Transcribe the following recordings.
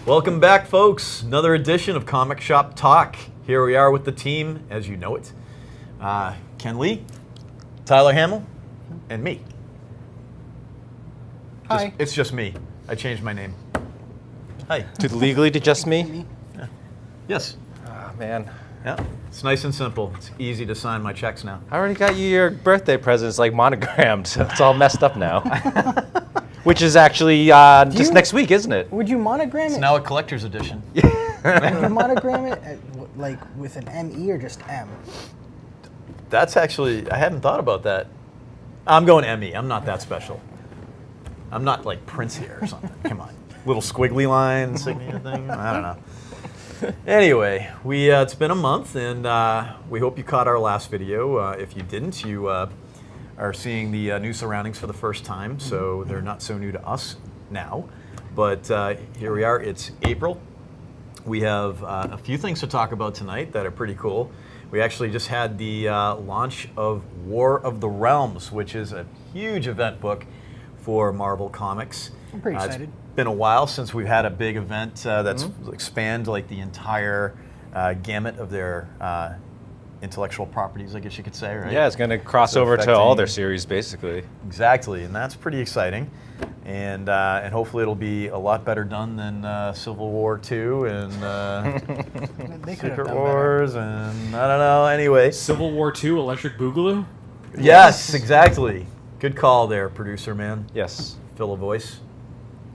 Welcome back, folks. Another edition of Comic Shop Talk. Here we are with the team, as you know it. Ken Lee, Tyler Hamill, and me. Hi. It's just me. I changed my name. Hi. Legally to just me? Yeah. Yes. Oh, man. Yeah. It's nice and simple. It's easy to sign my checks now. I already got you your birthday presents like monogrammed, so it's all messed up now. Which is actually just next week, isn't it? Would you monogram It's it? now a collector's edition. Would you monogram it like with an M-E or just M? That's actually, I hadn't thought about that. I'm going ME. I'm not that special. I'm not like Prince here or something. Come on. Little squiggly line, insignia thing. I don't know. Anyway, it's been a month, and we hope you caught our last video. If you didn't, you are seeing the new surroundings for the first time, so they're not so new to us now. But here we are. It's April. We have a few things to talk about tonight that are pretty cool. We actually just had the launch of War of the Realms, which is a huge event book for Marvel Comics. I'm pretty excited. It's been a while since we've had a big event that's expanded like the entire gamut of their intellectual properties, I guess you could say, right? Yeah, it's going to cross over to all their series, basically. Exactly, and that's pretty exciting. And hopefully it'll be a lot better done than Civil War II and Secret Wars and I don't know. Anyway, Civil War II, Electric Boogaloo? yes, exactly. Good call there, producer man. Yes. Fill a voice.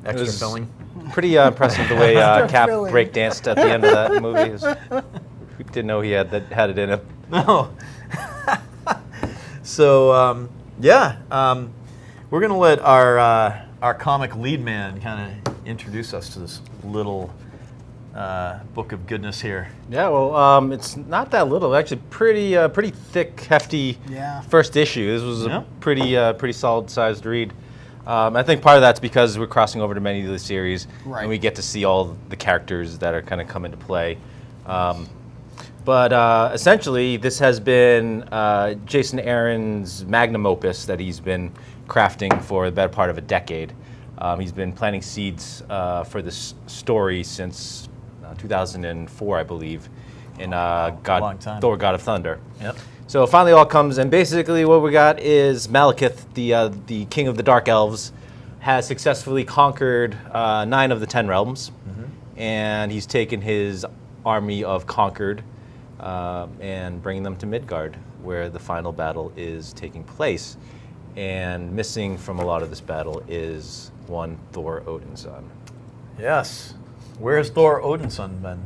Extra was- filling. Pretty impressive the way Cap filling. breakdanced at the end of that movie. We didn't know he had it in him. No. So we're gonna let our comic lead man kind of introduce us to this little book of goodness here. Yeah, well, it's not that little. Actually, pretty thick, hefty first issue. This was a pretty solid-sized read. I think part of that's because we're crossing over to many of the series, and we get to see all the characters that are kind of come into play. But essentially, this has been Jason Aaron's magnum opus that he's been crafting for the better part of a decade. He's been planting seeds for this story since 2004, I believe, in Thor: God of Thunder. Yep. So it finally all comes, and basically what we got is Malekith, the king of the Dark Elves, has successfully conquered 9 of the 10 realms, and he's taken his army of conquered and bringing them to Midgard, where the final battle is taking place. And missing from a lot of this battle is one Thor Odinson. Yes. Where's Thor Odinson been?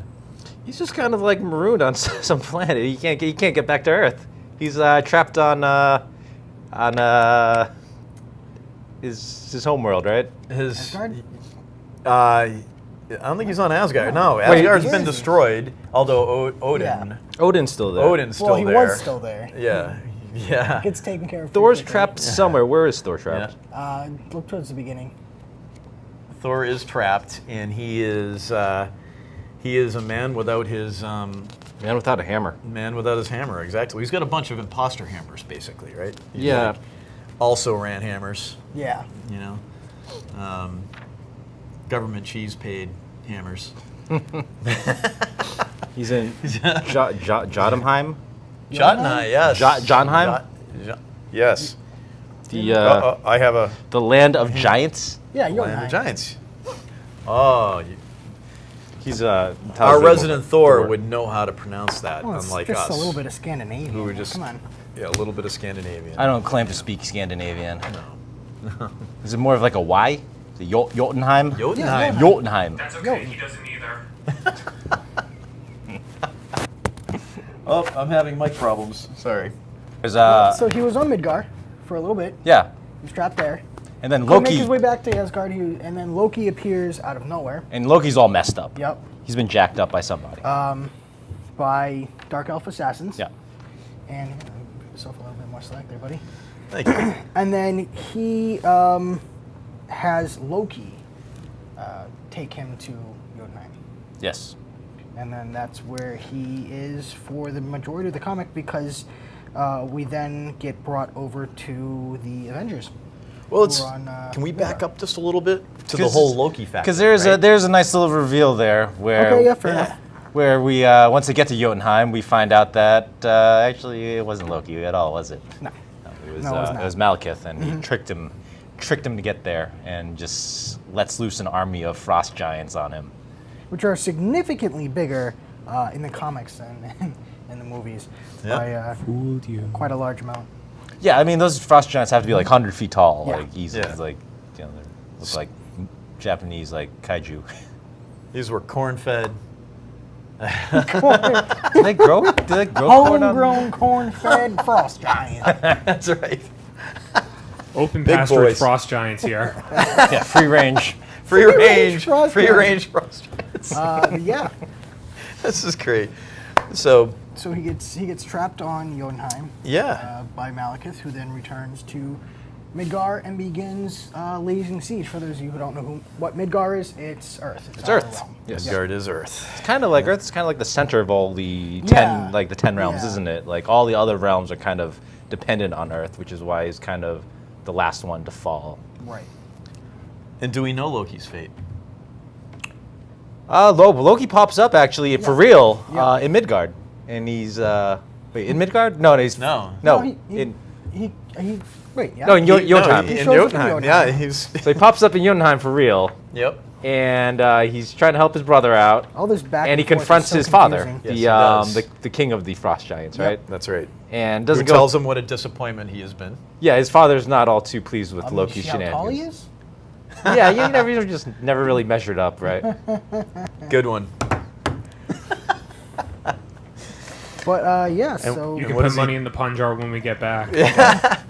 He's just kind of like marooned on some planet. He can't get back to Earth. He's trapped on his homeworld, right? Asgard? I don't think he's on Asgard. No, Asgard's been destroyed. Although Odin, Odin's still there. Odin's still Well, he there. was still there. Yeah, yeah. Gets taken care of. Thor's pretty trapped quickly. somewhere. Where is Thor trapped? Look towards the beginning. Thor is trapped, and he is a man without his Man without a hammer. man without his hammer. Exactly. He's got a bunch of imposter hammers, basically, right? He, Yeah. like, also ran hammers. Yeah. You know, government cheese paid hammers. He's in Jotunheim. Jotunheim, yes. Jotunheim? Yes. The I have the land of giants. Yeah, you're Land of right. Giants. Oh, He's our resident Thor would know how to pronounce that, Well, it's unlike just us. a little bit of Scandinavian. Who were just Come on. Yeah, a little bit of Scandinavian. I don't claim to speak Scandinavian. No. Is it more of like a Y? Is it Jotunheim? Jotunheim. Jotunheim. That's okay, he doesn't either. Oh, I'm having mic problems. Sorry. There's So he was on Midgard for a little bit. yeah, He was trapped there. and then Couldn't make Loki. his way back to Asgard, and then Loki appears out of nowhere. And Loki's all messed up. Yep. He's been jacked up by somebody. By Dark Elf assassins. Yeah. And give yourself a little bit more slack there, buddy. Thank you. And then he has Loki take him to Jotunheim. Yes. And then that's where he is for the majority of the comic, because we then get brought over to the Avengers. Well, it's. Over on, Can we back up just a little bit to the 'Cause- whole Loki factor? Because there's right? a nice little reveal there where Okay, yeah, fair enough. where we once they get to Jotunheim, we find out that actually it wasn't Loki at all, was it? No. It was No, it was not. it was Malekith, and he tricked him to get there, and just lets loose an army of frost giants on him. Which are significantly bigger in the comics than in the movies Yeah. by Fooled you. quite a large amount. Yeah, I mean those frost giants have to be like 100 feet tall, Yeah. like easily. Yeah. It's like they look like Japanese like kaiju. These were corn-fed. Do they grow? Do they grow corn on? Homegrown, corn-fed frost giant. That's right. Open Big pasture boys. frost giants here. Yeah, free range. Free range. frost Free giants. range frost giants. Yeah. This is great. So So he gets trapped on Jotunheim yeah, by Malekith, who then returns to Midgar and begins laying siege. For those of you who don't know what Midgar is, it's Earth. It's our Earth. realm. Yes. Midgard is Earth. It's kind of like Earth. It's kind of like the center of all the Yeah. the 10 realms, Yeah. isn't it? Like all the other realms are kind of dependent on Earth, which is why he's kind of the last one to fall. Right. And do we know Loki's fate? Loki pops up actually for real Yeah. in Midgard, and he's wait in Midgard? No, he's No. in he wait, yeah. no in No, Jotunheim. He in shows up in Jotunheim. Jotunheim. Yeah, he's. So he pops up in Jotunheim for real, Yep. and he's trying to help his brother out, All this back and he forth is confronts so his father, confusing. Yes, he does. the king of the frost giants, Yep. right? That's right. And Who doesn't go. tells him what a disappointment he has been? Yeah, his father's not all too pleased with I mean, Loki's see how tall he shenanigans. is? Yeah, you just never really measured up, right? Good one. But yeah, so You can what put is he- money in the pun jar when we get back.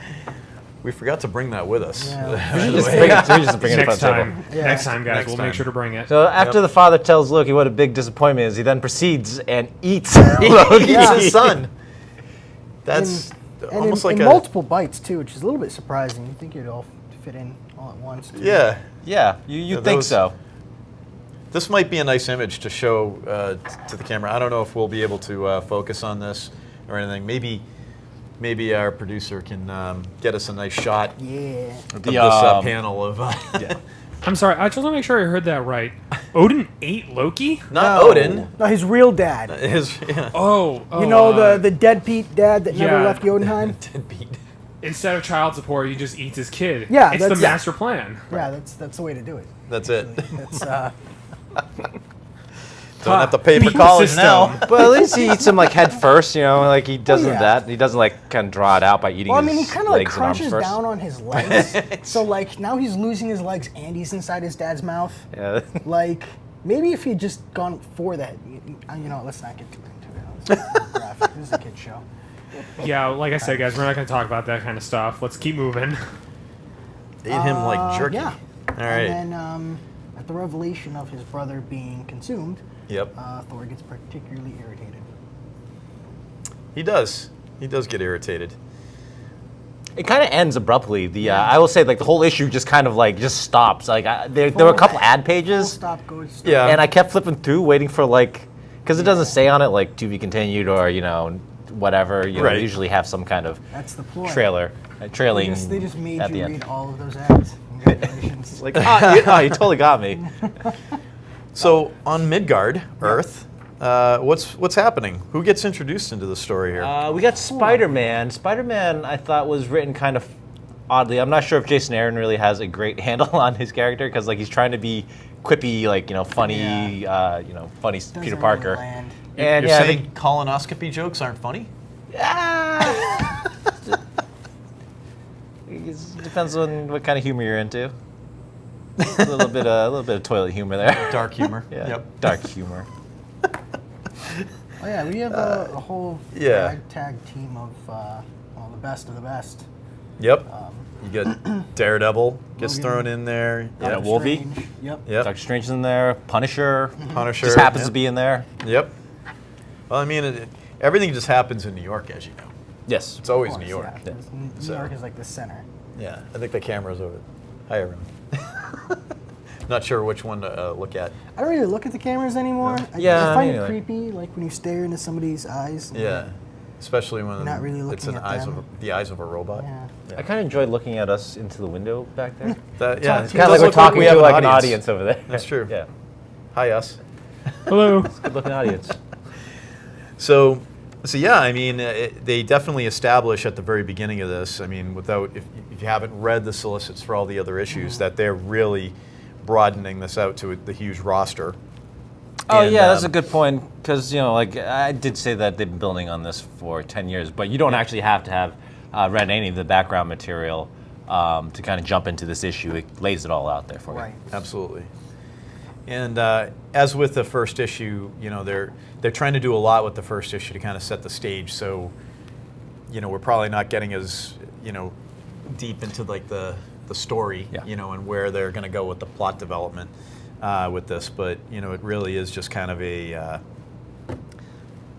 We forgot to bring that with us. Yeah. By the Just way. bring it, just bring it in Next front of the table. time. Yeah. Next time, guys. Next We'll time. make sure to bring it. So after the father tells Loki what a big disappointment is, he then proceeds and eats Loki's Yeah. His son. That's and almost in, like in a. multiple bites too, which is a little bit surprising. You'd think it'd all fit in all at once. too. Yeah. Yeah, you Yeah, think those- so. This might be a nice image to show to the camera. I don't know if we'll be able to focus on this or anything. Maybe our producer can get us a nice shot Yeah. of The, this panel of. I'm sorry. I just want to make sure I heard that right. Odin ate Loki? Not No. Odin. No, his real dad. His yeah. Oh. You know the deadbeat dad that never yeah. left Jotunheim. Deadbeat. Instead of child support, he just eats his kid. Yeah, It's the that's- master plan. Yeah, that's the way to do it. That's it. It's Don't have to pay for Beat the college system. now. But at least he eats him like head first, you know, like he doesn't yeah. that. He doesn't like kind of draw it out by eating well, I his mean, he kind of like legs and arms crunches first. down on his legs. So like now he's losing his legs and he's inside his dad's mouth. Yeah. Like maybe if he'd just gone for that, you know, let's not get too into it. Let's not get graphic. This is a kid show. Yeah, like I said, guys, we're not going to talk about that kind of stuff. Let's keep moving. Ate him like jerky. Yeah. All right. And then at the revelation of his brother being consumed, Yep. Thor gets particularly irritated. He does. He does get irritated. It kind of ends abruptly. I will say like the whole issue just kind of like just stops. Like there were a couple ad Full pages, stop, go stop. Yeah. and I kept flipping through waiting for like because it doesn't say on it like to be continued or whatever. You know, Right. they usually have some kind of That's the ploy. trailer trailing. They just made at the you end. read all of those ads. Congratulations. Like you totally got me. So on Midgard, Earth, what's happening? Who gets introduced into the story here? We got Spider-Man. Spider-Man, I thought was written kind of oddly. I'm not sure if Jason Aaron really has a great handle on his character because like he's trying to be quippy, like funny, funny Doesn't Peter really Parker. land. And You're yeah, I saying think- colonoscopy jokes aren't funny? it depends on what kind of humor you're into. a little bit of toilet humor there. Dark humor. Yeah, Yep. dark humor. Oh yeah, we have a whole yeah. tag team of the best of the best. Yep. You get Daredevil gets Logan. thrown in there. Yeah, Yep. Wolvie. Strange. Yep. Yep. Doctor Strange is in there. Punisher. Punisher. Just happens yep. to be in there. Yep. Well, I mean, everything just happens in New York, as you know. Yes. It's always Of course, New York. yeah. New So- York is like the center. Yeah, I think the camera's over. Hi, everyone. Not sure which one to look at. I don't really look at the cameras anymore. Yeah, I find me it neither. creepy, like when you stare into somebody's eyes. Yeah. especially when You're not really it's looking at them. the eyes of a robot. Yeah. I kind of enjoyed looking at us into the window back there. Yeah, It's kind of like we're talking we to have like an audience over there. That's true. Yeah, Hi, us. Hello. good looking audience. So yeah, I mean, they definitely establish at the very beginning of this. I mean, if you haven't read the solicits for all the other issues, that they're really broadening this out to the huge roster. Oh And, yeah, that's a good point because like I did say that they've been building on this for 10 years, but you don't actually have to have read any of the background material to kind of jump into this issue. It lays it all out there for Right. you. Absolutely. And as with the first issue, they're trying to do a lot with the first issue to kind of set the stage. So, we're probably not getting as deep into like the story, Yeah. And where they're going to go with the plot development with this. But it really is just kind of a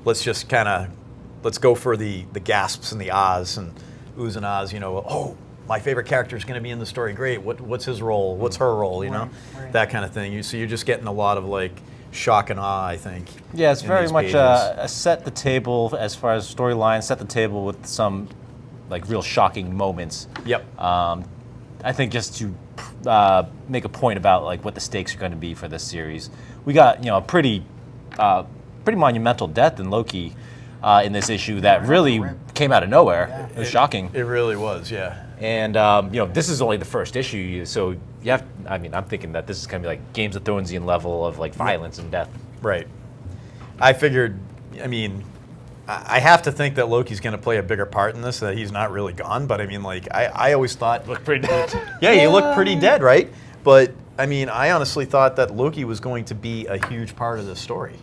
let's go for the gasps and the ahs and oohs and ahs. Oh, my favorite character is going to be in the story. Great. What's his role? What's her role? Right. That kind of thing. So you're just getting a lot of like shock and awe, I think. Yeah, it's in very these much pages. a set the table as far as storyline. Set the table with some like real shocking moments. Yep. I think just to make a point about like what the stakes are going to be for this series, we got a pretty monumental death in Loki in this issue that really came out of nowhere. Yeah. It was shocking. It really was, yeah. And this is only the first issue, so you have. I mean, I'm thinking that this is going to be like Games of Thronesian level of like violence and death. Right. I figured. I mean, I have to think that Loki's going to play a bigger part in this. That he's not really gone, but I mean, like I always thought. Look pretty dead. Yeah, he looked pretty dead, right? But I mean, I honestly thought that Loki was going to be a huge part of the story.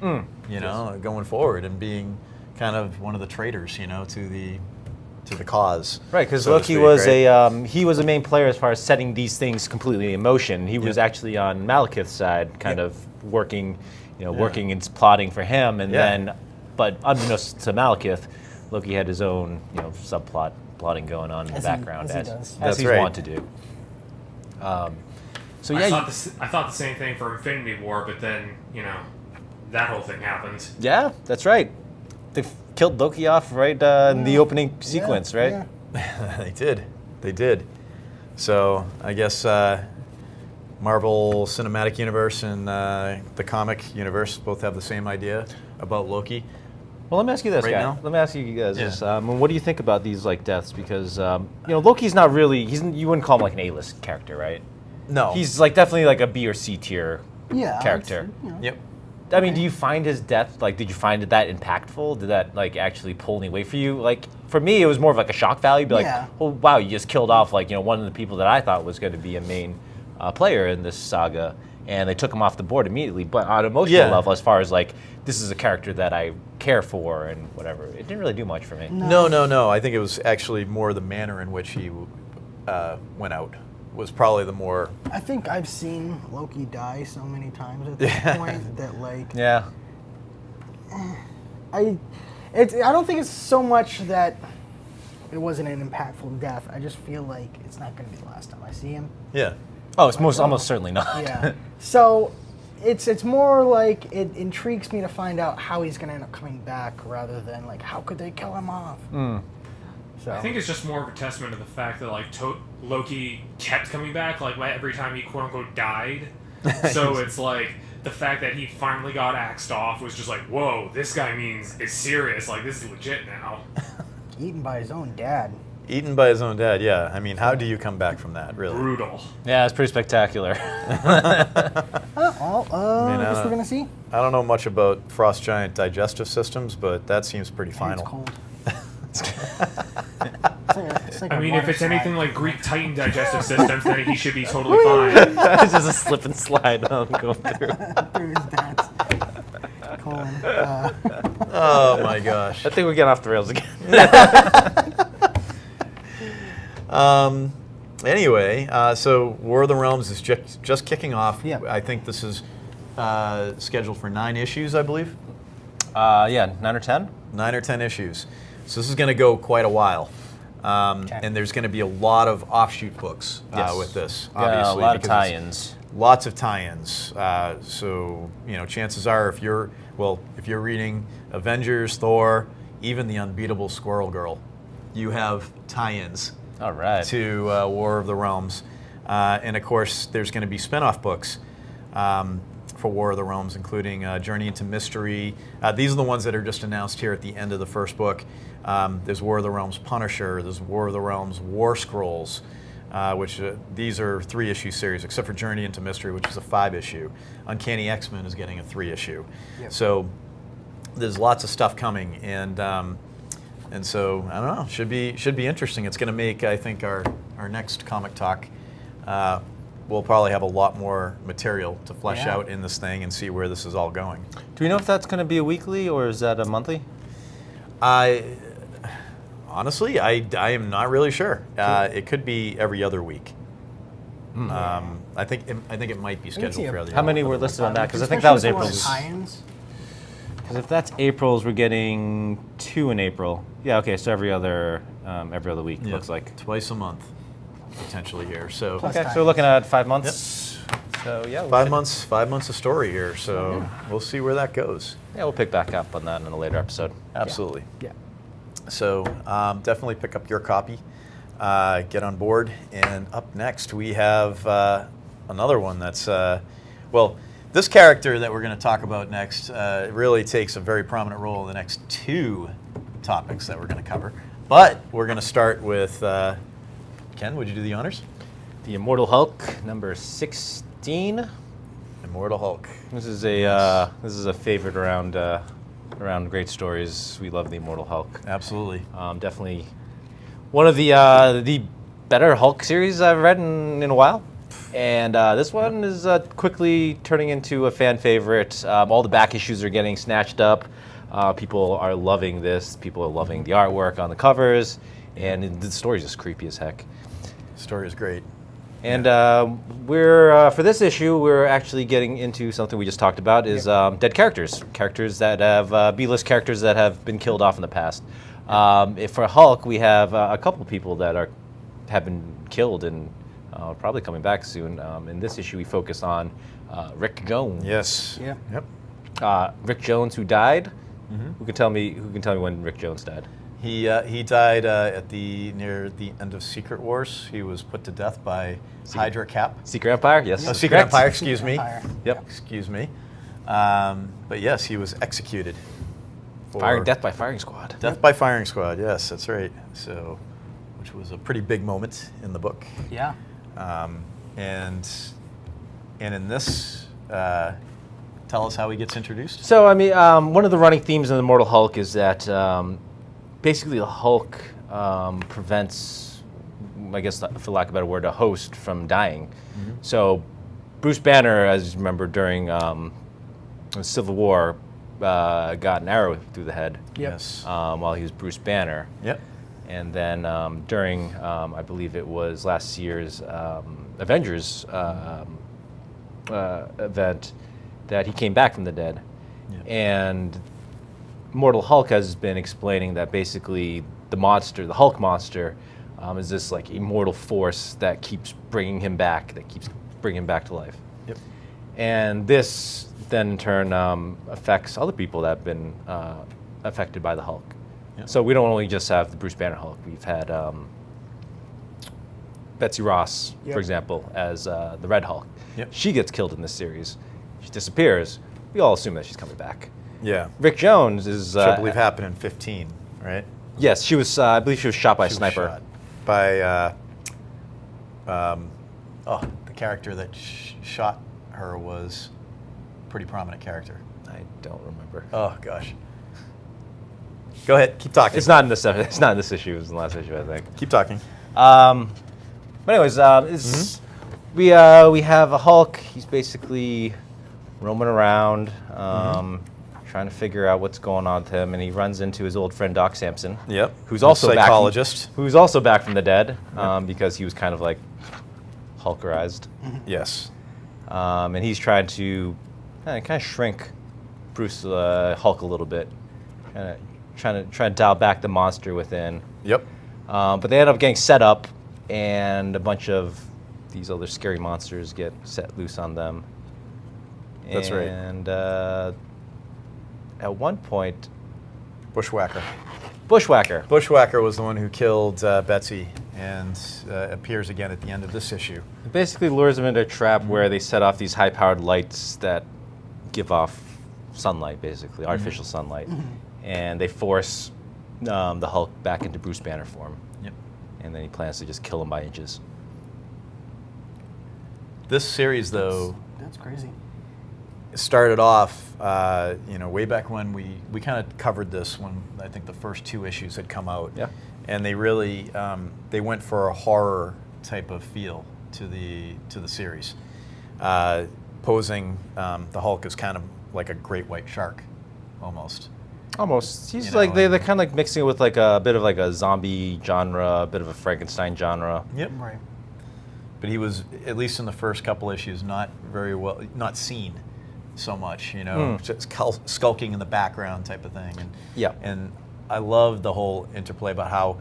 Going forward and being kind of one of the traitors, to the cause. Right, because so to Loki speak, was right? he was a main player as far as setting these things completely in motion. He was actually on Malekith's side, kind of working, working and plotting for him, and then, but unbeknownst to Malekith, Loki had his own plotting going on in the background as he does. as That's he's right. wont to do. So I yeah, thought the same thing for Infinity War, but then that whole thing happened. yeah, that's right. They killed Loki off right in the opening sequence, right? Yeah. They did. So I guess Marvel Cinematic Universe and the comic universe both have the same idea about Loki. Well, let me ask you this, Right guy. now? Let me ask you guys Yeah. this. What do you think about these like deaths? Because Loki's not really. You wouldn't call him like an A-list character, right? No. He's like definitely like a B or C tier Yeah. character. Yep. I mean, do you find his death like? Did you find it that impactful? Did that like actually pull any weight for you? Like for me, it was more of like a shock value. Be like, Yeah. oh wow, you just killed off like one of the people that I thought was going to be a main player in this saga, and they took him off the board immediately. But on an emotional level, as far as like this is a character that I care for and whatever, it didn't really do much for me. No. I think it was actually more the manner in which he went out was probably the more. I think I've seen Loki die so many times at this point that like Yeah. I don't think it's so much that it wasn't an impactful death. I just feel like it's not going to be the last time I see him. Yeah. Oh, it's almost certainly not. Yeah. So it's more like it intrigues me to find out how he's going to end up coming back rather than like how could they kill him off. So I think it's just more of a testament to the fact that like Loki kept coming back like every time he quote unquote died. So it's like the fact that he finally got axed off was just like, whoa, this guy means it's serious. Like this is legit now. eaten by his own dad. Eaten by his own dad. Yeah. I mean, how do you come back from that? Really. Brutal. Yeah, it's pretty spectacular. mean, I guess we're gonna see. I don't know much about frost giant digestive systems, but that seems pretty It's final. cold. I mean, if it's anything like Greek Titan digestive systems, then he should be totally fine. It's just a slip and slide going through. through his dad's colon. Oh my gosh. I think we're getting off the rails again. Anyway, so War of the Realms is just kicking off. Yeah. I think this is scheduled for 9 issues, I believe. Yeah, 9 or 10? 9 or 10 issues. So this is going to go quite a while. And there's going to be a lot of offshoot books with this, obviously. Yeah, a lot of because it's tie-ins. Lots of tie-ins. So, chances are if you're reading Avengers, Thor, even the unbeatable Squirrel Girl. You have tie-ins All right. to War of the Realms. And of course, there's going to be spin-off books for War of the Realms, including Journey into Mystery. These are the ones that are just announced here at the end of the first book. There's War of the Realms Punisher. There's War of the Realms War Scrolls, which these are 3-issue series, except for Journey into Mystery, which is a 5-issue. Uncanny X-Men is getting a 3-issue. Yep. So there's lots of stuff coming, and so I don't know. Should be interesting. It's going to make, I think, our next comic talk. We'll probably have a lot more material to flesh out in this thing and see where this is all going. Do we know if that's going to be a weekly or is that a monthly? Honestly, I am not really sure. It could be every other week. I think it might be scheduled for every. How many were listed on that? Because I think that was April's. Tie-ins. Because if that's April's, we're getting 2 in April. Yeah. Okay. So every other week Yeah, looks like. twice a month, potentially here. So Plus Okay. So we're looking at 5 months. So yeah. 5 months. 5 months of story here. So we'll see where that goes. Yeah, we'll pick back up on that in a later episode. Absolutely. Yeah. So definitely pick up your copy, get on board, and up next we have another one that's, well, this character that we're going to talk about next really takes a very prominent role in the next 2 topics that we're going to cover. But we're going to start with, Ken, would you do the honors? The Immortal Hulk, number 16. Immortal Hulk. This is a favorite around great stories. We love the Immortal Hulk. Absolutely. Definitely one of the better Hulk series I've read in a while. And this one is quickly turning into a fan favorite. All the back issues are getting snatched up. People are loving this. People are loving the artwork on the covers. And the story's just creepy as heck. The story is great. And we're for this issue, we're actually getting into something we just talked about, is dead characters that have B-list characters that have been killed off in the past. For Hulk, we have a couple people that have been killed and probably coming back soon. In this issue, we focus on Rick Jones. Yes. Yeah. Yep. Rick Jones, who died. Who can tell me when Rick Jones died? He died near the end of Secret Wars. He was put to death by Hydra Cap. Secret Empire. Yes. Oh, Secret Empire. Excuse me. Empire. Yep. Excuse me. But yes, he was executed. For Death by Firing Squad. Death by Firing Squad. Yes, that's right. So, which was a pretty big moment in the book. Yeah. And in this, tell us how he gets introduced. So, I mean, one of the running themes in the Immortal Hulk is that basically the Hulk prevents, I guess, for lack of a better word, a host from dying. So, Bruce Banner, as you remember, during the Civil War, got an arrow through the head. Yes. While he was Bruce Banner. Yep. And then during, I believe it was last year's Avengers event, that he came back from the dead. Yep. And Immortal Hulk has been explaining that basically the Hulk monster, is this like immortal force that keeps bringing him back, to life. Yep. And this then in turn affects other people that have been affected by the Hulk. Yep. So we don't only just have the Bruce Banner Hulk. We've had Betsy Ross, Yep. for example, as the Red Hulk. Yep. She gets killed in this series. She disappears. We all assume that she's coming back. Yeah. Rick Jones is. Which I believe happened in 15, right? Yes, she was. I believe she was shot by a She was sniper. shot by the character that shot her was a pretty prominent character. I don't remember. Oh gosh. Go ahead, keep talking. It's not in this. It's not in this issue. It was in the last issue, I think. Keep talking. But anyways, we have a Hulk. He's basically roaming around, trying to figure out what's going on with him, and he runs into his old friend Doc Samson. Yep. Who's also psychologist. who's also back from the dead, because he was kind of like Hulkerized. Yes. And he's trying to kind of shrink Bruce Hulk a little bit, trying to dial back the monster within. Yep. But they end up getting set up, and a bunch of these other scary monsters get set loose on them. That's right. And at one point, Bushwhacker. Bushwhacker. Bushwhacker was the one who killed Betsy and appears again at the end of this issue. It basically lures them into a trap where they set off these high-powered lights that give off sunlight, basically, artificial sunlight. And they force the Hulk back into Bruce Banner form. Yep. And then he plans to just kill him by inches. This series, though, That's crazy. started off, way back when we kind of covered this when I think the first 2 issues had come out. Yeah. And they really they went for a horror type of feel to the series, posing the Hulk as kind of like a great white shark, almost. Almost. He's You know, like, they're kind of like mixing it with like a bit of like a zombie genre, a bit of a Frankenstein genre. Yep. Right. But he was, at least in the first couple issues, not seen so much, just skulking in the background type of thing. And Yeah. And I love the whole interplay about how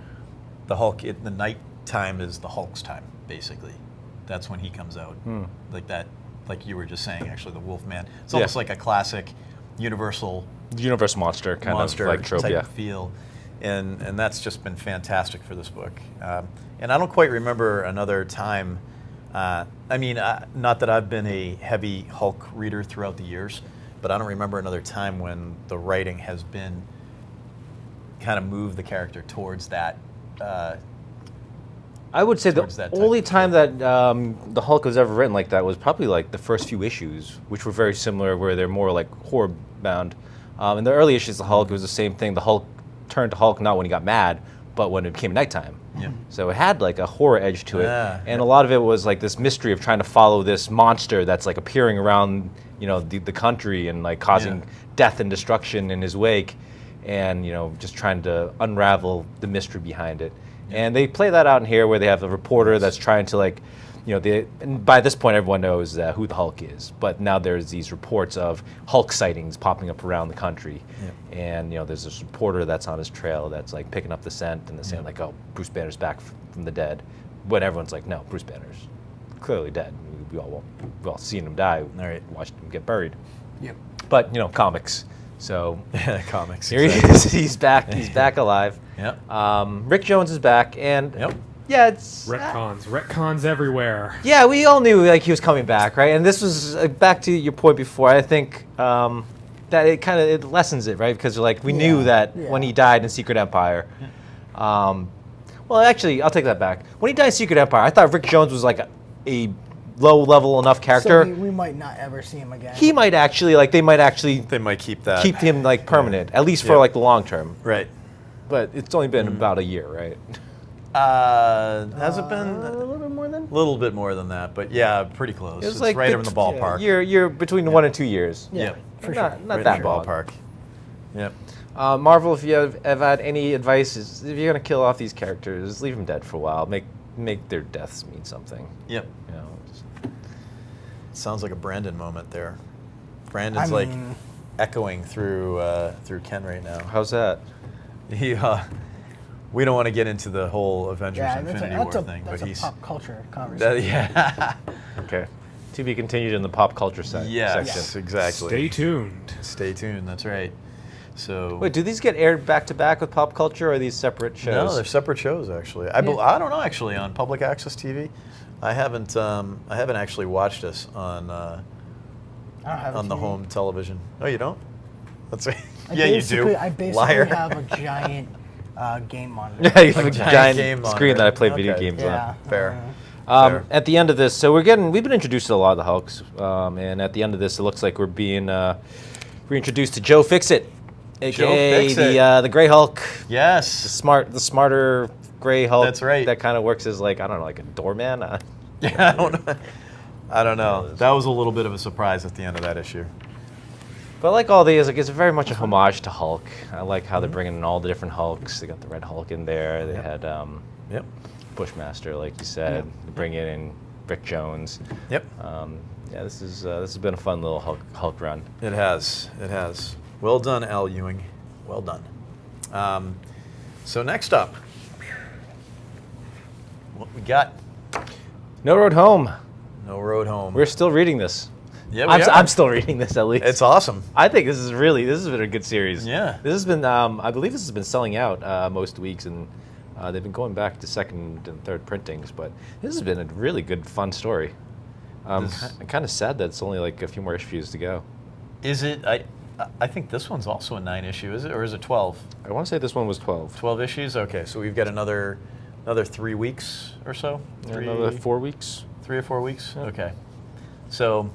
the Hulk at the night time is the Hulk's time, basically. That's when he comes out. Like that, like you were just saying, actually, the Wolfman. It's almost like a classic Universal monster kind monster of like trope, type yeah. of feel. And that's just been fantastic for this book. And I don't quite remember another time. Not that I've been a heavy Hulk reader throughout the years, but I don't remember another time when the writing has been kind of moved the character towards that. I would say the towards that type only of time that the Hulk was ever written like that was probably like the first few issues, which were very similar, where they're more like horror bound. In the early issues of Hulk, it was the same thing. The Hulk turned to Hulk not when he got mad, but when it became nighttime. Yeah. So it had like a horror edge to it, Yeah. and a lot of it was like this mystery of trying to follow this monster that's like appearing around, the country and like causing death and destruction in his wake, and just trying to unravel the mystery behind it. And they play that out in here, where they have a reporter that's trying to like, and by this point everyone knows who the Hulk is, but now there's these reports of Hulk sightings popping up around the country, and there's this reporter that's on his trail that's like picking up the scent and they're saying like, oh, Bruce Banner's back from the dead, when everyone's like, no, Bruce Banner's clearly dead. We all seen him die, watched him get buried. Yep. But comics. So Comics. here he is. He's back. He's back alive. Yep. Rick Jones is back, and Yep. yeah, it's Retcons everywhere. yeah. We all knew like he was coming back, right? And this was back to your point before. I think that it lessens it, right? Because like we knew that when he died in Secret Empire. Well, actually, I'll take that back. When he died in Secret Empire, I thought Rick Jones was like a low-level enough character. So we might not ever see him again. He might actually they might keep that. keep him like permanent, at least for like the long term. Right. But it's only been about a year, right? Has it been a little bit more than? a little bit more than that? But yeah, pretty close. It's like right in the ballpark. You're between 1 and 2 years. Yeah, for not, sure. not right that in the long. ballpark. Yep. Marvel, if you have had any advice, is if you're gonna kill off these characters, leave them dead for a while. Make their deaths mean something. Yep. Just- Sounds like a Brandon moment there. Brandon's like echoing through Ken right now. how's that? He, we don't want to get into the whole Avengers Yeah, Infinity that's War a, thing, that's but a he's pop culture conversation. yeah. Okay. To be continued in the pop culture section. Yes, exactly. Stay tuned. Stay tuned. That's right. So Wait, do these get aired back to back with pop culture, or are these separate shows? no, they're separate shows actually. I don't know actually on public access TV. I haven't actually watched this on I don't have a on the TV. home television. Oh, you don't? That's right. I Yeah, you do. I basically Liar. have a giant game monitor. Yeah, you have a Like giant giant game screen monitor. that I play video Okay. games Yeah. Fair. on. Fair. At the end of this, so we've been introduced to a lot of the Hulks, and at the end of this, it looks like we're being reintroduced to Joe Fixit, aka Fixit. the Gray Hulk, Yes. the smarter Gray Hulk. That's right. That kind of works as like, I don't know, like a doorman. Yeah, I don't know. That was a little bit of a surprise at the end of that issue. But like all these, like it's very much a homage to Hulk. I like how they're bringing in all the different Hulks. They got the Red Hulk in there. They had Yep. Bushmaster, like you said. They bring in Rick Jones. Yep. Yeah, this has been a fun little Hulk run. It has. It has. Well done, Al Ewing. Well done. So next up, what we got? No Road Home. No Road Home. We're still reading this. Yeah, I'm still reading this at least. It's awesome. I think this has been a good series. Yeah. This has been, I believe this has been selling out most weeks, and they've been going back to second and third printings, but this has been a really good, fun story. I'm kind of sad that it's only like a few more issues to go. Is it? I think this one's also a 9 issue, is it? Or is it 12? I want to say this one was 12. 12 issues? Okay, so we've got another 3 weeks or so? Another 4 weeks. 3 or 4 weeks? Yeah. Okay. So,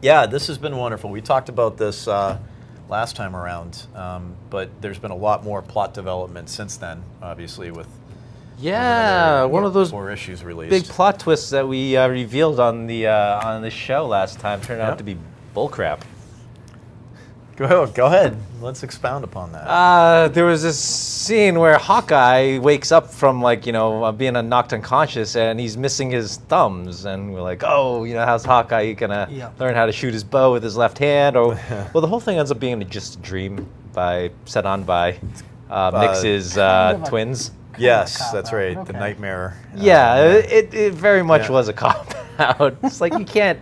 yeah, this has been wonderful. We talked about this last time around, but there's been a lot more plot development since then, obviously, with one of those 4 issues released. big plot twists that we revealed on the show last time turned out to be bullcrap. Go ahead. Let's expound upon that. There was this scene where Hawkeye wakes up from being knocked unconscious, and he's missing his thumbs, and we're like, oh, how's Hawkeye gonna learn how to shoot his bow with his left hand? Or well, the whole thing ends up being just a dream set on by Nix's twins. Yes, that's right. Okay. The nightmare. It very much was a cop out. It's like you can't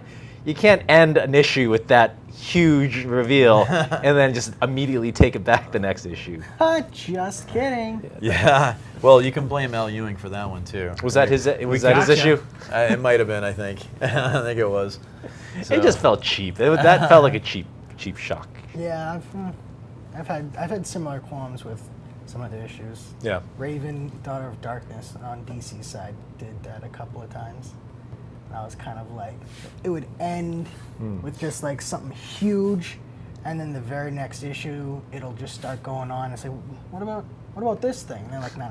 end an issue with that huge reveal and then just immediately take it back the next issue. Just kidding. Yeah. Well, you can blame Al Ewing for that one too. Was that his issue? It might have been. I think. I think it was. So. It just felt cheap. That felt like a cheap shock. Yeah, I've had similar qualms with some of the issues. Yeah. Raven, Daughter of Darkness on DC's side did that a couple of times. I was kind of like, it would end with just like something huge, and then the very next issue, it'll just start going on and say, what about this thing? And they're like, no,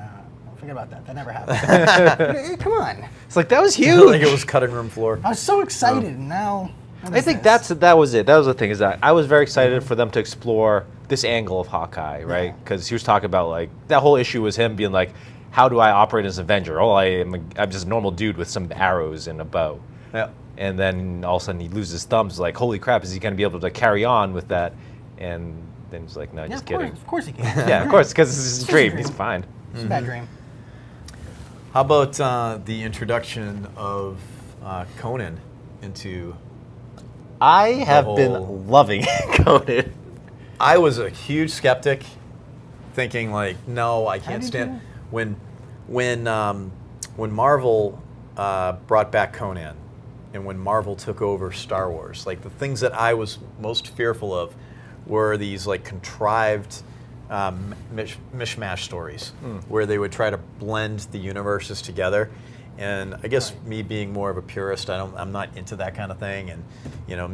forget about that. That never happened. Come on. It's like, that was huge. Like it was cutting room floor. I was so excited, and now. I think that was it. That was the thing, is that I was very excited for them to explore this angle of Hawkeye, right? Because he was talking about, like, that whole issue was him being like, how do I operate as an Avenger? Oh, I'm just a normal dude with some arrows and a bow. Yeah. And then all of a sudden he loses his thumbs. Like, holy crap, is he going to be able to carry on with that? And then he's like, no, just kidding. Of course he can. Yeah, of course, because it's his dream. He's fine. It's a bad dream. How about the introduction of Conan into... I have been loving Conan. I was a huge skeptic, thinking like, no, I can't stand... When Marvel brought back Conan, and when Marvel took over Star Wars, like the things that I was most fearful of were these like contrived mishmash stories where they would try to blend the universes together. And I guess me being more of a purist, I'm not into that kind of thing. And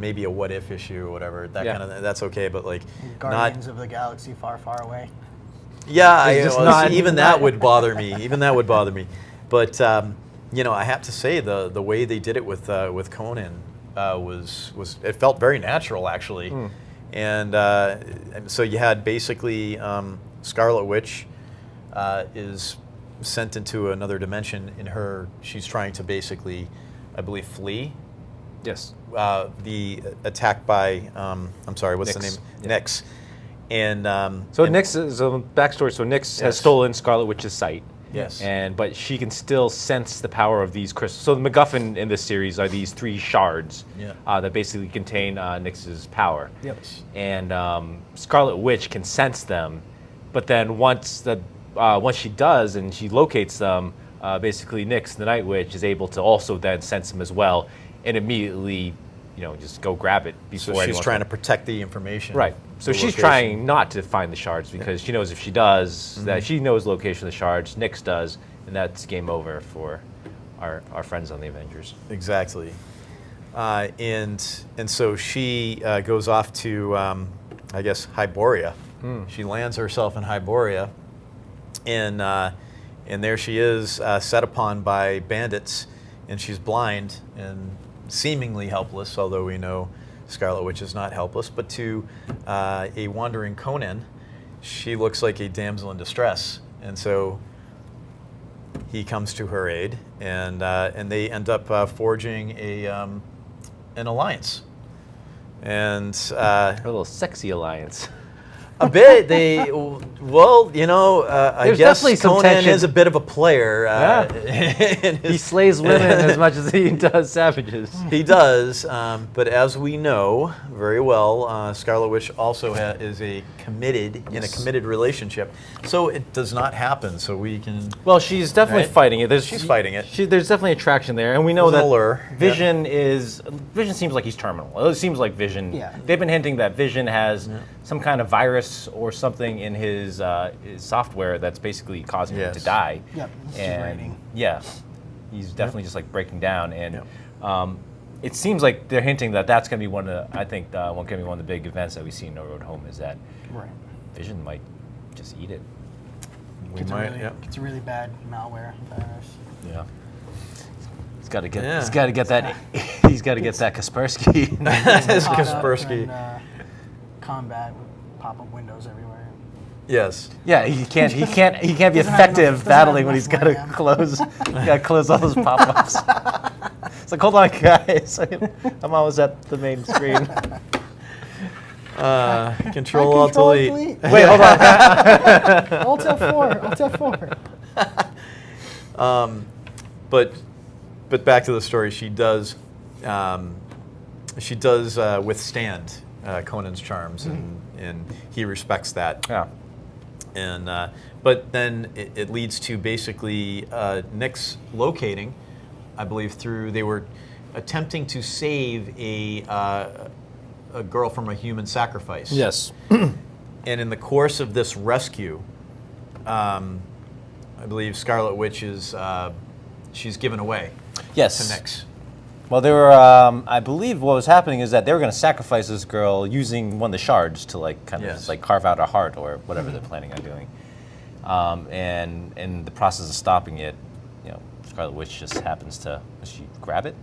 maybe a what if issue or whatever, kind of that's okay. But like Guardians of the Galaxy Far, Far Away. Yeah, even that would bother me. But I have to say the way they did it with Conan was it felt very natural actually, and so you had basically Scarlet Witch is sent into another dimension. She's trying to basically, I believe, flee. Yes. The attack by I'm sorry, what's the name? Yeah. Nyx. And Nyx is a backstory. So Nyx has stolen Scarlet Witch's sight. Yes. But she can still sense the power of these crystals. So the MacGuffin in this series are these 3 shards that basically contain Nyx's power. Yep. And Scarlet Witch can sense them, but then once she does and she locates them, basically Nyx, the Night Witch, is able to also then sense them as well, and immediately, just go grab it before. So she's trying to protect the information. Right. So she's trying not to find the shards because she knows if she does, that she knows the location of the shards, Nyx does, and that's game over for our friends on the Avengers. Exactly. And so she goes off to, I guess, Hyboria. She lands herself in Hyboria, and there she is, set upon by bandits, and she's blind and seemingly helpless, although we know Scarlet Witch is not helpless. But to a wandering Conan, she looks like a damsel in distress, and so he comes to her aid, and they end up forging an alliance, and a little sexy alliance. A bit. Well, you know, I There's guess definitely some Conan tension. is a bit of a player. in He his- slays women as much as he does savages. He does, but as we know very well, Scarlet Witch also is in a committed relationship. So it does not happen. So we can. Well, she's definitely Right? fighting it. She's fighting it. There's definitely attraction there, and we know There's an that allure, Vision Vision seems like he's terminal. It seems like Vision. Yeah. They've been hinting that Vision has some kind of virus or something in his software that's basically causing him to Yes. die. Yep, it's And degrading. yeah, he's definitely just like breaking down, and Yep. it seems like they're hinting that that's going to be one of the, I think one going to be one of the big events that we see in No Road Home is that Right. Vision might just eat it. We It's might. really, Yep. it's a really bad malware virus. Yeah. He's got to get. Yeah. He's got to get that. He's got to get that Kaspersky. It's Caught up Kaspersky. in, combat with pop-up windows everywhere. Yes. Yeah, he can't be Doesn't have effective enough- battling when doesn't he's have got to enough close. Got to close all those pop-ups. It's like, hold on, guys. I'm always at the main screen. Control Alt Delete. Wait, hold on. Alt F4. Alt F4. But back to the story. She does withstand Conan's charms, and he respects that. Yeah. And but then it leads to basically Nyx locating, I believe, they were attempting to save a girl from a human sacrifice. Yes. And in the course of this rescue, I believe Scarlet Witch is she's given away Yes. to Nyx. Well, they were. I believe what was happening is that they were going to sacrifice this girl using one of the shards to like kind of Yes. just like carve out a heart or whatever they're planning on doing. And in the process of stopping it, you know, Scarlet Witch just happens to does she grab it?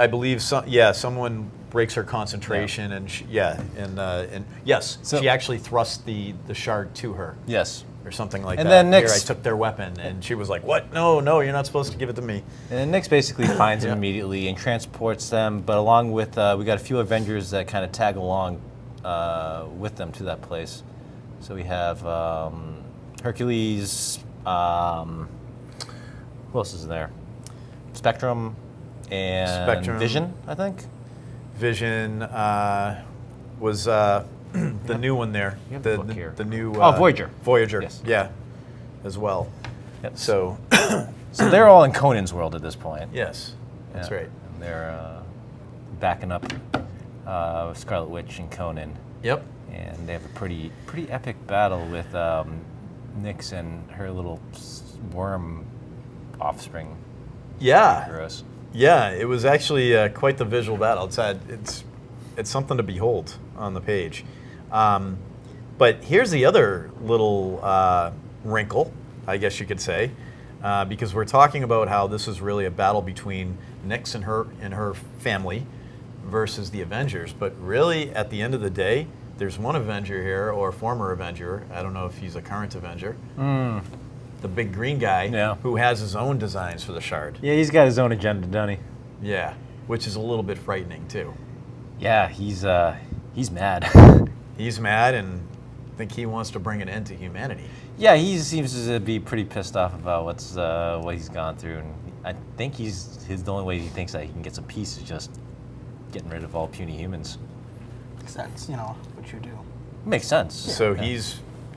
I believe someone breaks her concentration, and yes, So- she actually thrust the shard to her. Yes. Or something like And that. then Here, Nyx- I took their weapon, and she was like, "What? No, you're not supposed to give it to me." And then Nyx basically finds Yeah. him immediately and transports them, but along with, we got a few Avengers that kind of tag along with them to that place. So we have Hercules, who else is in there? Spectrum and Spectrum. Vision, I think. Vision was the new one there. You have the book here. The new Voyager. Voyager, Yes. yeah, as well. Yep. So So they're all in Conan's world at this point. yes, that's Yeah. right. And they're backing up Scarlet Witch and Conan. Yep. And they have a pretty epic battle with Nyx and her little worm offspring. Yeah. Gross. Yeah, it was actually quite the visual battle. It's something to behold on the page. But here's the other little wrinkle, I guess you could say, because we're talking about how this is really a battle between Nyx and her family versus the Avengers. But really, at the end of the day, there's one Avenger here, or former Avenger. I don't know if he's a current Avenger. The big green guy, Yeah. who has his own designs for the shard. Yeah, he's got his own agenda, doesn't he? Yeah, which is a little bit frightening too. Yeah, he's mad. He's mad, and I think he wants to bring an end to humanity. Yeah, he seems to be pretty pissed off about what he's gone through, and I think the only way he thinks that he can get some peace is just getting rid of all puny humans. 'Cause that's, what you do. Makes sense. So Yeah.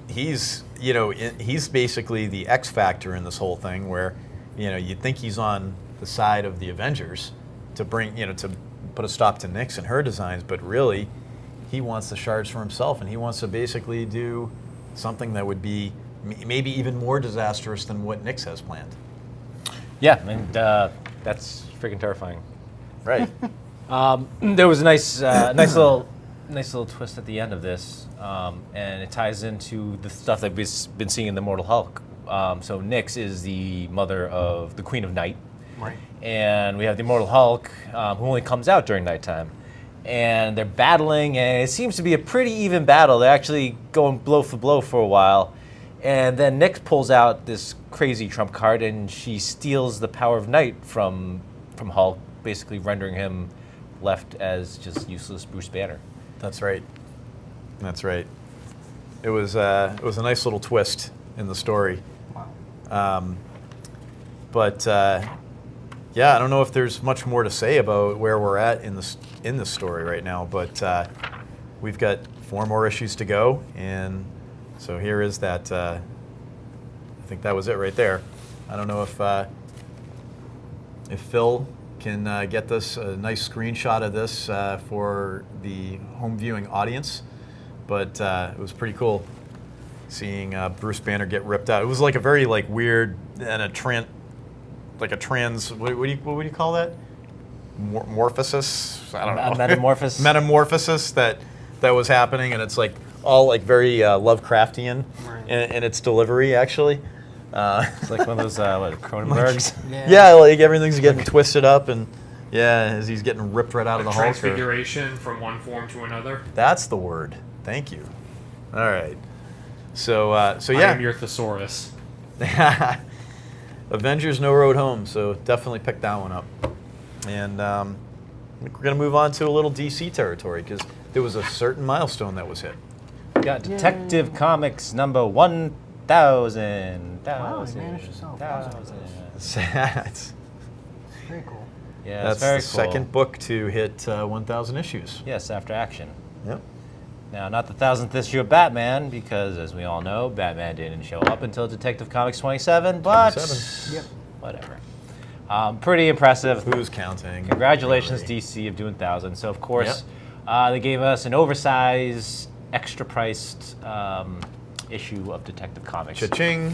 he's basically the X factor in this whole thing, where you'd think he's on the side of the Avengers to bring to put a stop to Nyx and her designs, but really he wants the shards for himself, and he wants to basically do something that would be maybe even more disastrous than what Nyx has planned. Yeah, and that's freaking terrifying. Right. There was a nice little twist at the end of this, and it ties into the stuff that we've been seeing in the Immortal Hulk. So Nyx is the mother of the Queen of Night, Right. and we have the Immortal Hulk, who only comes out during nighttime. And they're battling, and it seems to be a pretty even battle. They're actually going blow for blow for a while. And then Nyx pulls out this crazy trump card, and she steals the power of night from Hulk, basically rendering him left as just useless Bruce Banner. That's right. That's right. It was a nice little twist in the story. Wow. But yeah, I don't know if there's much more to say about where we're at in the story right now. But we've got 4 more issues to go, and so here is that. I think that was it right there. I don't know if Phil can get this a nice screenshot of this for the home viewing audience, but it was pretty cool seeing Bruce Banner get ripped out. It was like a very weird and a trans. What would you call that? Morphosis? I don't know. Metamorphosis. Metamorphosis that was happening, and it's all very Lovecraftian in its delivery, actually. It's like one of those Cronenbergs. Yeah, everything's getting twisted up, and as he's getting ripped right out of the Hulk. Transfiguration from one form to another. That's the word. Thank you. All right. So I yeah. am your thesaurus. Avengers No Road Home, so definitely pick that one up. And I think we're going to move on to a little DC territory, because there was a certain milestone that was hit. We got Detective Comics number 1,000. Wow, they managed to sell 1,000. That's Very cool. Yeah, that's very the cool. second book to hit 1,000 issues. Yes, after Action. Yep. Now, not the 1,000th issue of Batman, because as we all know, Batman didn't show up until Detective Comics 27, but 27. Yep. whatever. Pretty impressive. Who's counting? Congratulations, Really? DC, of doing 1,000. So, of course, they gave us an oversized, extra-priced issue of Detective Comics. Cha-ching.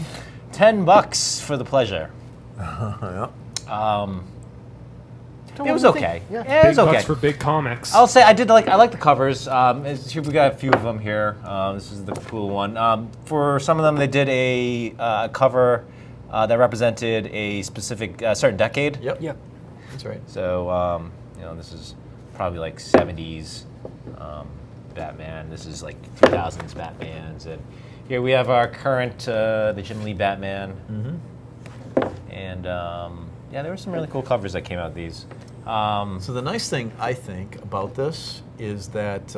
$10 for the pleasure. Yep. It was okay. Yeah. It was Big okay. bucks for big comics. I'll say I like the covers. Here we got a few of them here. This is the cool one. For some of them, they did a cover that represented a specific certain decade. Yep. Yep. That's right. So this is probably 70s Batman. This is 2000s Batmans, and here we have our current the Jim Lee Batman. Mm-hmm. And there were some really cool covers that came out of these. So the nice thing, I think, about this is that,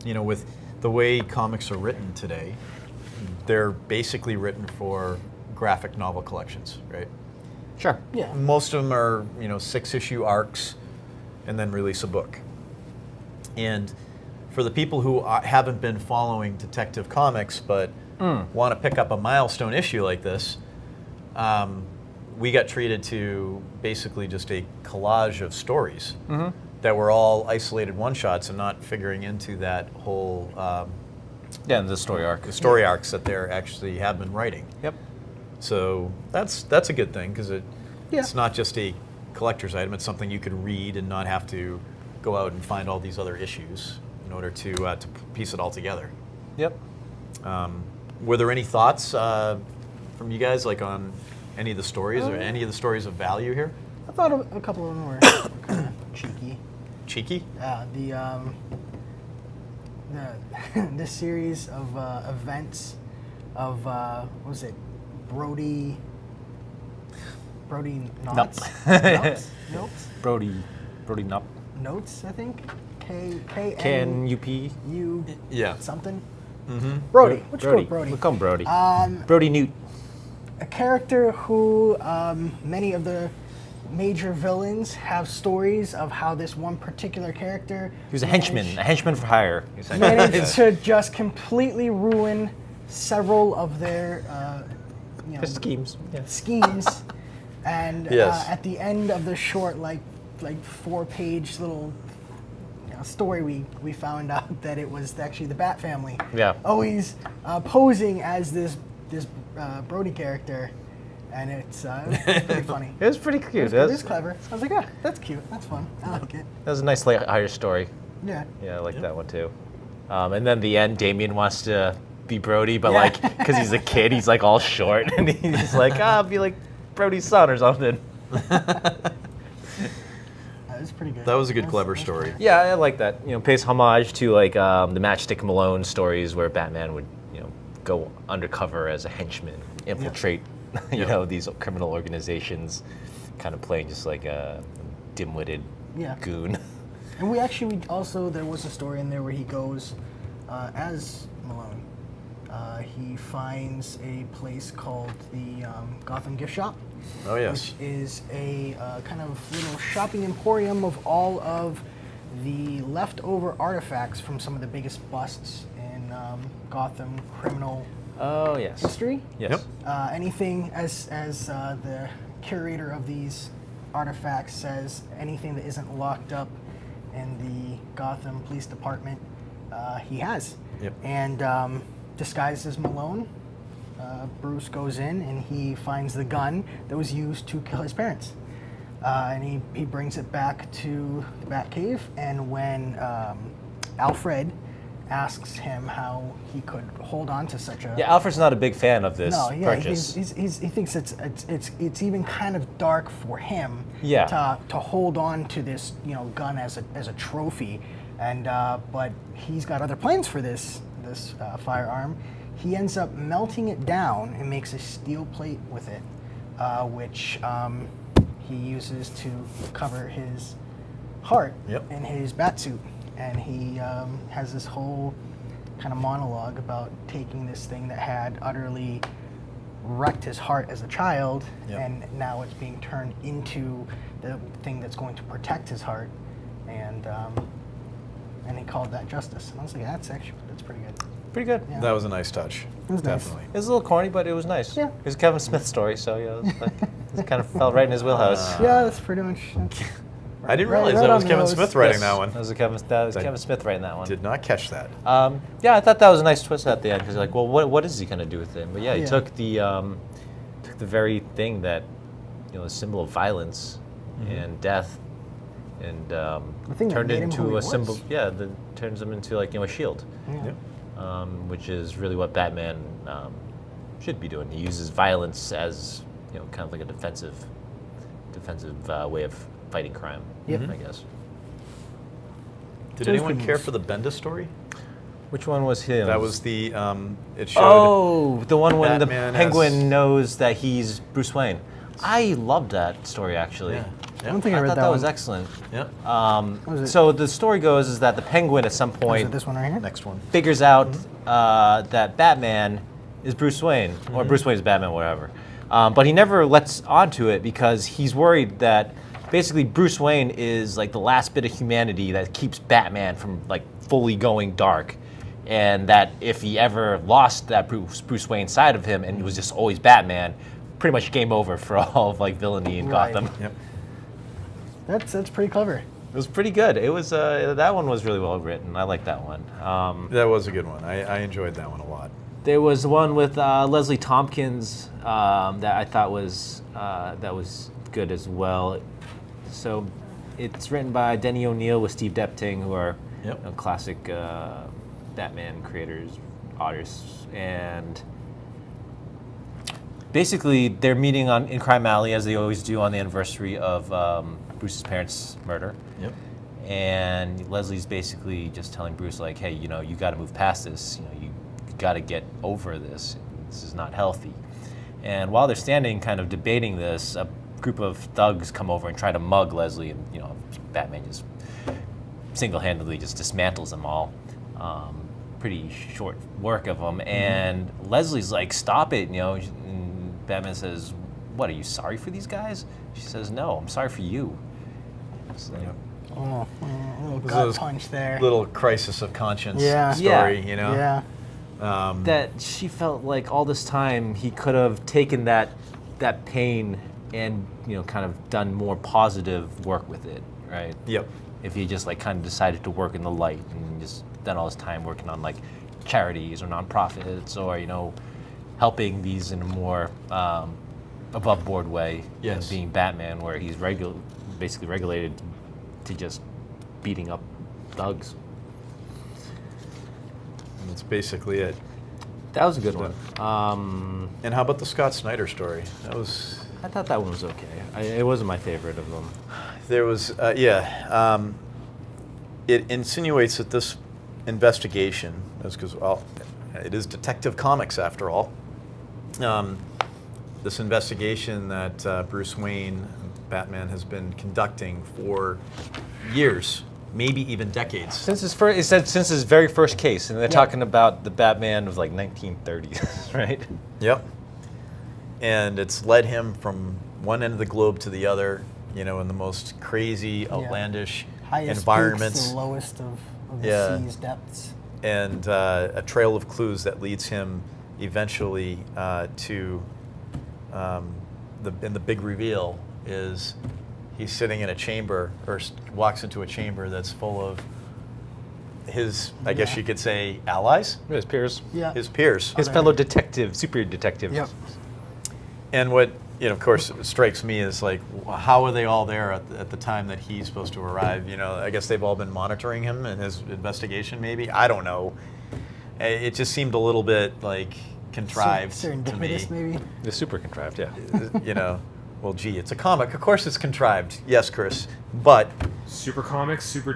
with the way comics are written today, they're basically written for graphic novel collections, right? Sure. Yeah. Most of them are, 6-issue arcs, and then release a book. And for the people who haven't been following Detective Comics but want to pick up a milestone issue like this, we got treated to basically just a collage of stories that were all isolated one-shots and not figuring into that whole The story arc. the story arcs that they actually have been writing. Yep. So that's a good thing, because it's not just a collector's item. It's something you could read and not have to go out and find all these other issues in order to piece it all together. Yep. Were there any thoughts from you guys, on any of the stories, or any of the stories of value here? I thought a couple of them were kind of cheeky. Cheeky? The series of events of what was it, Brody Notes? Notes? Brody Nup. Notes, I think. K-N-U-P. U Yeah. something. Mm-hmm. Brody. Let's go with Brody. We'll call him Brody. Um, Brody Newt. a character who many of the major villains have stories of how this one particular character He was a henchman for hire. managed to just completely ruin several of their His schemes. Yeah. schemes. And Yes. at the end of the short, like 4-page little story, we found out that it was actually the Bat family. Yeah. Always posing as this Brody character, and it was pretty funny. It was pretty cute. It was clever. I was like, that's cute. That's fun. I like it. That was a nice hire story. Yeah. Yeah, I like that one too. And then the end, Damien wants to be Brody, but Yeah. because he's a kid, he's all short, and he's I'll be like Brody's son or something. That was pretty good. That was a good, That's- clever that's story. good. Yeah, I like that. Pays homage to the Matchstick Malone stories where Batman would go undercover as a henchman, infiltrate these criminal organizations, kind of playing just like a dim-witted Yeah. goon. And we also, there was a story in there where he goes as Malone. He finds a place called the Gotham Gift Shop, Oh yes. which is a kind of little shopping emporium of all of the leftover artifacts from some of the biggest busts in Gotham criminal Oh, yes. history. Yes. Yep. Anything, as the curator of these artifacts says, anything that isn't locked up in the Gotham Police Department, he has. Yep. And disguised as Malone, Bruce goes in and he finds the gun that was used to kill his parents. And he brings it back to the Batcave, and when Alfred asks him how he could hold on to such a Yeah, Alfred's not a big fan of this no, yeah, purchase. he thinks it's even kind of dark for him Yeah. to hold on to this gun as a trophy, and but he's got other plans for this firearm. He ends up melting it down and makes a steel plate with it, which he uses to cover his heart Yep. in his batsuit. And he has this whole kind of monologue about taking this thing that had utterly wrecked his heart as a child, Yep. and now it's being turned into the thing that's going to protect his heart, and he called that justice. And I was like, that's pretty good. Pretty good. Yeah. That was a nice touch. It was nice. Definitely. It was a little corny, but it was nice. Yeah. It was a Kevin Smith story, so it kind of felt right in his wheelhouse. Yeah, that's pretty much. I didn't Right- realize right that on was the Kevin nose. Smith writing Yes, that one. That was Kevin Smith writing that one. Did not catch that. Yeah, I thought that was a nice twist at the end because like, well, what is he gonna do with it? But yeah, he Yeah. took the very thing that a symbol of violence and death, and thing that turned made it him who into he a symbol. was. Yeah, that turns him into like a shield, Yeah. Yep. which is really what Batman should be doing. He uses violence as kind of like a defensive way of fighting crime. Yep. I guess. Did So it's anyone good care news. for the Bendis story? Which one was him? That was the. It showed. Oh, the one when Batman the Penguin as- knows that he's Bruce Wayne. I loved that story actually. Yeah. I don't think I I read thought that that one. was excellent. Yep. Was it- So the story goes is that the Penguin at some Was point it this one right here? Next one. figures out that Batman is Bruce Wayne, or Bruce Wayne is Batman, whatever. But he never lets onto it because he's worried that basically Bruce Wayne is like the last bit of humanity that keeps Batman from like fully going dark. And that if he ever lost that Bruce Wayne side of him and was just always Batman, pretty much game over for all of like villainy in Right. Gotham. Yep. That's pretty clever. It was pretty good. It was that one was really well written. I like that one. That was a good one. I enjoyed that one a lot. There was one with Leslie Tompkins that I thought was good as well. So it's written by Denny O'Neil with Steve Depting, who are Yep. classic Batman creators, artists, and basically they're meeting in Crime Alley as they always do on the anniversary of Bruce's parents' murder. Yep. And Leslie's basically just telling Bruce, like, hey, you got to move past this. You got to get over this. This is not healthy. And while they're standing kind of debating this, a group of thugs come over and try to mug Leslie, and Batman just single-handedly just dismantles them all. Pretty short work of them. And Leslie's like, stop it, and Batman says, what, are you sorry for these guys? She says, no, I'm sorry for you. It's like, Yep. Oh, a little Was gut those punch there. Little crisis of conscience Yeah. story, Yeah. that she felt like all this time he could have taken that pain and kind of done more positive work with it, right? Yep. If he just like kind of decided to work in the light and just spent all his time working on like charities or nonprofits or helping these in a more above board way Yes. than being Batman, where he's basically regulated to just beating up thugs. And that's basically it. That was a good one. And how about the Scott Snyder story? That was. I thought that one was okay. It wasn't my favorite of them. There was, it insinuates that this investigation, that's because, well, it is Detective Comics after all. This investigation that Bruce Wayne, Batman, has been conducting for years maybe even decades. Since his first, it said since his very first case, and they're Yeah. talking about the Batman of like 1930s, right? Yep. And it's led him from one end of the globe to the other, in the most crazy, outlandish Highest environments. peaks, the lowest of the Yeah. sea's depths. And a trail of clues that leads him eventually to the big reveal is he's sitting in a chamber, or walks into a chamber that's full of his, I guess you could say, allies, His peers, Yeah. his peers. his fellow detective, super detectives. Yep. And what, of course, strikes me is like, how are they all there at the time that he's supposed to arrive? I guess they've all been monitoring him and his investigation, maybe. I don't know. It just seemed a little bit like contrived to me. Serendipitous, maybe. The super contrived, yeah. Well, gee, it's a comic. Of course, it's contrived. Yes, Chris, but Super comics, super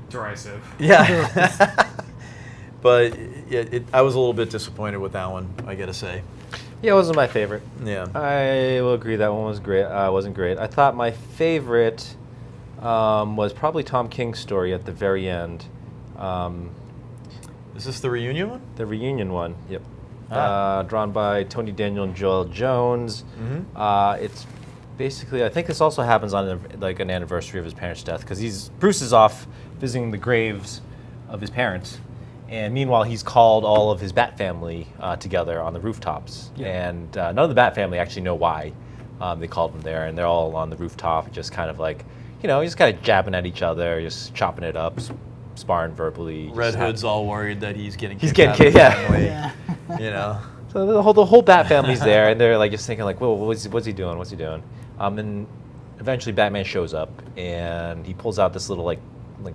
derisive. yeah. But I was a little bit disappointed with that one, I gotta say. Yeah, it wasn't my favorite. Yeah. I will agree that one was great. Wasn't great. I thought my favorite was probably Tom King's story at the very end. Is this the reunion one? The reunion one. Yep. Ah. Drawn by Tony Daniel and Joel Jones. Mm-hmm. It's basically, I think this also happens on an anniversary of his parents' death, because Bruce is off visiting the graves of his parents, and meanwhile he's called all of his Bat family together on the rooftops, and none of the Bat family actually know why they called them there, and they're all on the rooftop, just kind of like, just kind of jabbing at each other, just chopping it up, sparring verbally. Red Hood's all worried that he's getting He's kicked getting out of the kicked, family, Yeah. So the whole Bat family's there, and they're like just thinking like, "Whoa, what's he doing? What's he doing?" And eventually Batman shows up, and he pulls out this little like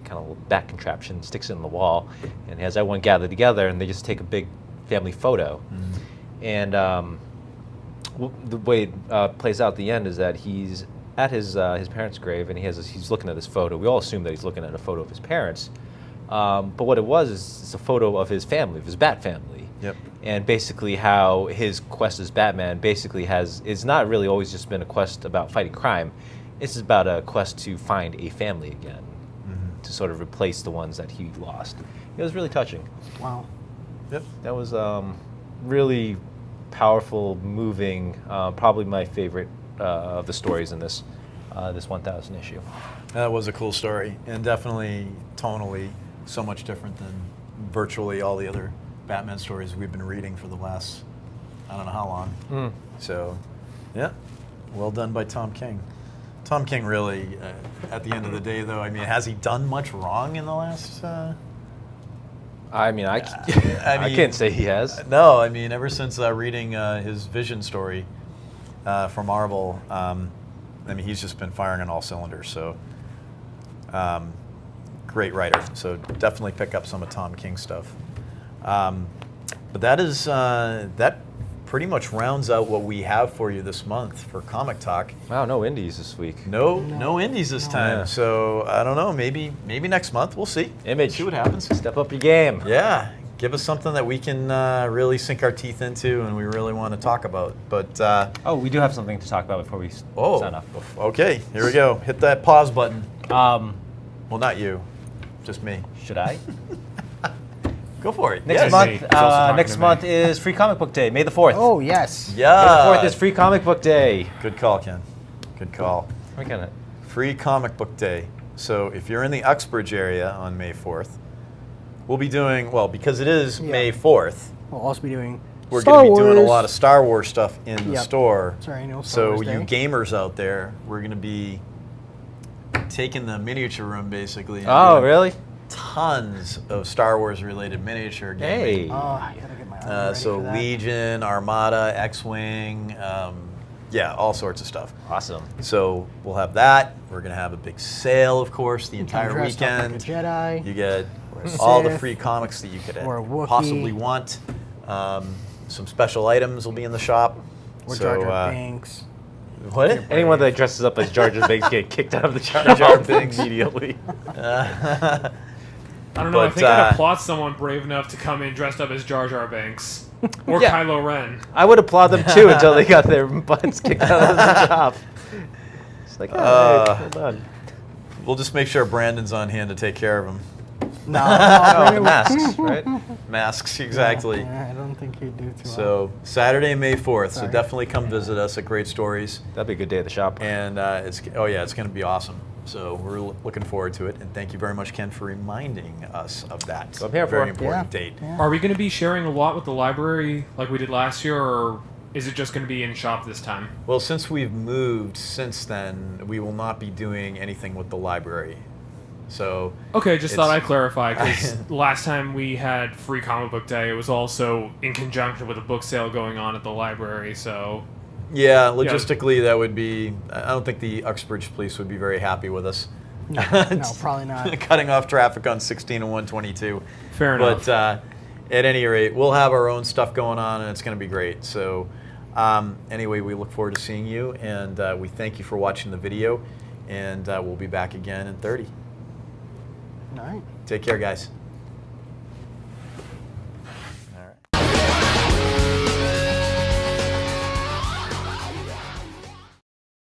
kind of bat contraption, sticks it in the wall, and has everyone gather together, and they just take a big family photo. And the way it plays out at the end is that he's at his parents' grave, and he's looking at this photo. We all assume that he's looking at a photo of his parents, but what it was is it's a photo of his family, of his Bat family. Yep. And basically how his quest as Batman basically it's not really always just been a quest about fighting crime. It's about a quest to find a family again, to sort of replace the ones that he lost. It was really touching. Wow. Yep. That was really powerful, moving, probably my favorite of the stories in this 1000 issue. That was a cool story, and definitely tonally so much different than virtually all the other Batman stories we've been reading for the last, I don't know how long. So, yeah, well done by Tom King. Tom King really, at the end of the day, though, I mean, has he done much wrong in the last? I mean, I can't say he has. No, I mean, ever since reading his Vision story from Marvel, I mean, he's just been firing on all cylinders. So, great writer. So definitely pick up some of Tom King's stuff. But that pretty much rounds out what we have for you this month for Comic Talk. Wow, no indies this week. No indies this time. Yeah. So I don't know. Maybe next month we'll see. Image. See what happens. Step up your game. Yeah, give us something that we can really sink our teeth into and we really want to talk about. But Oh, we do have something to talk about before we sign off. Okay, here we go. Hit that pause button. Um, Well, not you, just me. should I? Go for it. Next Yes. month, He's also talking next to me. month is Free Comic Book Day, May the 4th. Oh, yes. May the Yeah. 4th is Free Comic Book Day. Good call, Ken. Good call. We can. Free Comic Book Day. So if you're in the Uxbridge area on May 4th, we'll be doing, well, because it is Yeah. May 4th, We'll also be doing we're Star going to be doing a Wars. lot of Star Wars stuff in the Yep. store. It's our annual Star So Wars you Day. gamers out there, we're going to be taking the miniature room basically. and Oh, doing really? Tons of Star Wars related miniature gaming. Hey. Oh, I gotta get my arm ready So for that. Legion, Armada, X-Wing, yeah, all sorts of stuff. Awesome. So we'll have that. We're going to have a big sale, of course, the You can entire dress up like a weekend. Jedi. You get Or a all the Sith, free comics that you could or a Wookiee. possibly want. Some special items will be in the shop. Or So, Jar Jar Binks. What? Anyone that dresses up as Jar Jar Binks get kicked out of the Jar Jar Jar Binks. immediately. I don't know. I But, think I'd applaud someone brave enough to come in dressed up as Jar Jar Binks or Yeah. Kylo Ren. I would applaud them too until they got their butts kicked out of the job. It's like, oh, hey, hold on. We'll just make sure Brandon's on hand to take care of him. No, Oh, the masks, right? Masks, exactly. Yeah, I don't think he'd do too well. So Saturday, May 4th. So Sorry. definitely come visit us at Great Stories. That'd be a good day at the shop. And it's going to be awesome. So we're looking forward to it. And thank you very much, Ken, for reminding us of that. That's what I'm here for. Very important Yeah. date. Yeah. Are we going to be sharing a lot with the library like we did last year, or is it just going to be in shop this time? Well, since we've moved since then, we will not be doing anything with the library. So Okay, just thought It's- I'd clarify, because last time we had Free Comic Book Day, it was also in conjunction with a book sale going on at the library, so... yeah, logistically that would be. I don't think the Uxbridge Police would be very happy with us. No, probably not. Cutting off traffic on 16 and 122. Fair enough. But at any rate, we'll have our own stuff going on, and it's going to be great. So anyway, we look forward to seeing you, and we thank you for watching the video, and we'll be back again in 30. All right. Take care, guys.